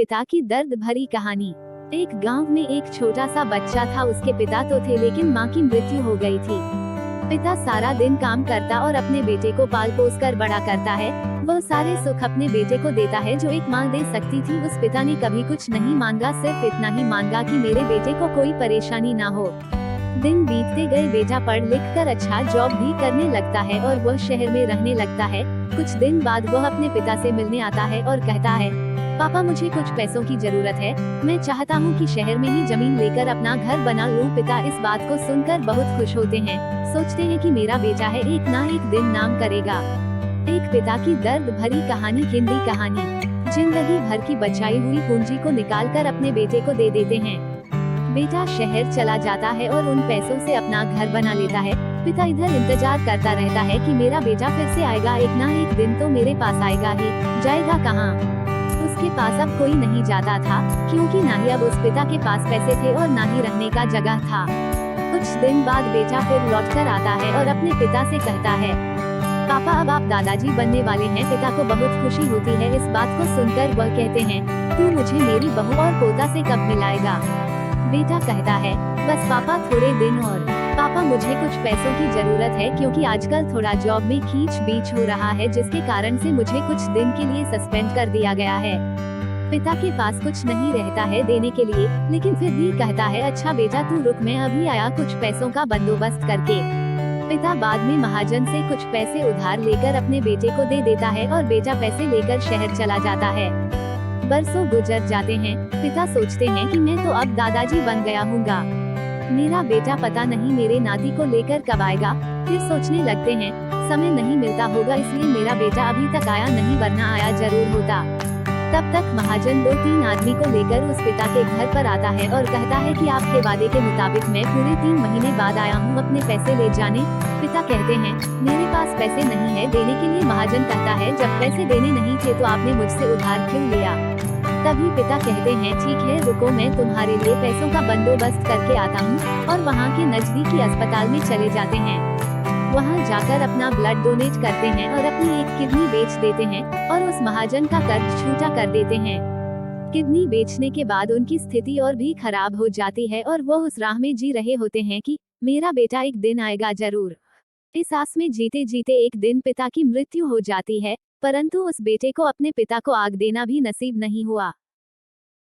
पिता की दर्द भरी कहानी। एक गांव में एक छोटा सा बच्चा था। उसके पिता तो थे लेकिन माँ की मृत्यु हो गई थी। पिता सारा दिन काम करता और अपने बेटे को पाल पोस कर बड़ा करता है। वह सारे सुख अपने बेटे को देता है जो एक माँ दे सकती थी। उस पिता ने कभी कुछ नहीं मांगा, सिर्फ इतना ही मांगा कि मेरे बेटे को कोई परेशानी ना हो। दिन बीतते गए, बेटा पढ़ लिख कर अच्छा जॉब भी करने लगता है और वह शहर में रहने लगता है। कुछ दिन बाद वह अपने पिता से मिलने आता है और कहता है, पापा मुझे कुछ पैसों की जरूरत है। मैं चाहता हूँ कि शहर में ही जमीन लेकर अपना घर बना लूँ। पिता इस बात को सुनकर बहुत खुश होते हैं। सोचते हैं कि मेरा बेटा है, एक ना एक दिन नाम करेगा। एक पिता की दर्द भरी कहानी। हिंदी कहानी। जिंदगी भर की बचाई हुई पूंजी को निकालकर अपने बेटे को दे देते हैं। बेटा शहर चला जाता है और उन पैसों से अपना घर बना लेता है। पिता इधर इंतजार करता रहता है कि मेरा बेटा फिर से आएगा, एक ना एक दिन तो मेरे पास आएगा ही। जाएगा कहाँ? उसके पास अब कोई नहीं जाता था, क्योंकि ना ही अब उस पिता के पास पैसे थे और ना ही रहने का जगह था। कुछ दिन बाद बेटा फिर लौटकर आता है और अपने पिता से कहता है, पापा अब आप दादाजी बनने वाले हैं। पिता को बहुत खुशी होती है। इस बात को सुनकर वह कहते हैं, तू मुझे मेरी बहू और पोता से कब मिलाएगा? बेटा कहता है, बस पापा थोड़े दिन और। पापा मुझे कुछ पैसों की जरूरत है, क्योंकि आजकल थोड़ा जॉब में खींच बीच हो रहा है, जिसके कारण से मुझे कुछ दिन के लिए सस्पेंड कर दिया गया है। पिता के पास कुछ नहीं रहता है देने के लिए, लेकिन फिर भी कहता है, अच्छा बेटा तू रुक, मैं अभी आया कुछ पैसों का बंदोबस्त करके। पिता बाद में महाजन से कुछ पैसे उधार लेकर अपने बेटे को दे देता है और बेटा पैसे लेकर शहर चला जाता है। बरसों गुजर जाते हैं। पिता सोचते हैं कि मैं तो अब दादाजी बन गया हूँगा, मेरा बेटा पता नहीं मेरे नाती को लेकर कब आएगा। फिर सोचने लगते हैं, समय नहीं मिलता होगा इसलिए मेरा बेटा अभी तक आया नहीं, वरना आया जरूर होता। तब तक महाजन 2-3 आदमी को लेकर उस पिता के घर पर आता है और कहता है कि आपके वादे के मुताबिक मैं पूरे 3 महीने बाद आया हूँ अपने पैसे ले जाने। पिता कहते हैं, मेरे पास पैसे नहीं है देने के लिए। महाजन कहता है, जब पैसे देने नहीं थे तो आपने मुझसे उधार क्यों लिया? तभी पिता कहते हैं, ठीक है रुको, मैं तुम्हारे लिए पैसों का बंदोबस्त करके आता हूँ। और वहाँ के नजदीकी अस्पताल में चले जाते हैं। वहाँ जाकर अपना ब्लड डोनेट करते हैं और अपनी एक किडनी बेच देते हैं और उस महाजन का कर्ज छूटा कर देते हैं। किडनी बेचने के बाद उनकी स्थिति और भी खराब हो जाती है और वो उस राह में जी रहे होते हैं कि मेरा बेटा एक दिन आएगा जरूर। इस आस में जीते जीते एक दिन पिता की मृत्यु हो जाती है, परंतु उस बेटे को अपने पिता को आग देना भी नसीब नहीं हुआ।